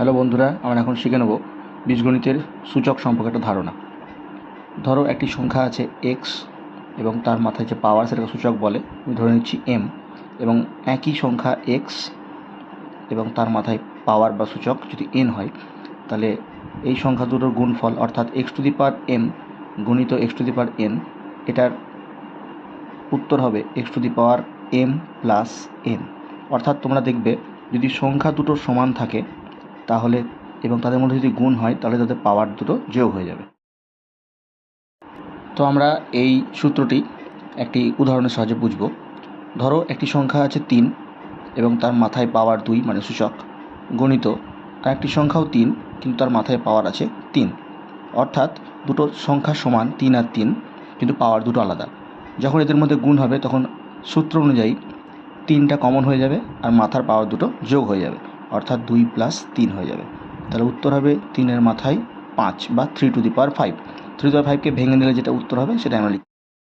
Hello বন্ধুরা, আমরা এখন শিখে নেব বীজগণিতের সূচক সম্পর্কে একটা ধারণা। ধরো একটি সংখ্যা আছে এক্স এবং তার মাথায় যে পাওয়ার সেটাকে সূচক বলে। আমি ধরে নিচ্ছি এম, এবং একই সংখ্যা এক্স এবং তার মাথায় পাওয়ার বা সূচক যদি এন হয়, তাহলে এই সংখ্যা দুটোর গুণফল অর্থাৎ x to the power m গুণিত x to the power n, এটার উত্তর হবে x to the power m plus n. অর্থাৎ তোমরা দেখবে যদি সংখ্যা দুটো সমান থাকে তাহলে এবং তাদের মধ্যে যদি গুণ হয় তাহলে তাদের পাওয়ার দুটো যোগ হয়ে যাবে। তো আমরা এই সূত্রটি একটি উদাহরণের সাহায্যে বুঝব। ধরো একটি সংখ্যা আছে 3 এবং তার মাথায় পাওয়ার 2 মানে সূচক, গণিত আর একটি সংখ্যাও 3 কিন্তু তার মাথায় পাওয়ার আছে 3। অর্থাৎ দুটো সংখ্যা সমান 3 আর 3, কিন্তু পাওয়ার দুটো আলাদা। যখন এদের মধ্যে গুণ হবে তখন সূত্র অনুযায়ী 3টা কমন হয়ে যাবে আর মাথার পাওয়ার দুটো যোগ হয়ে যাবে, অর্থাৎ 2 প্লাস 3 হয়ে যাবে। তাহলে উত্তর হবে 3-এর মাথায় 5 বা 3 two the power 5। 3 two the পাওয়ার 5কে ভেঙে নিলে যেটা উত্তর হবে সেটা আমরা লিখি।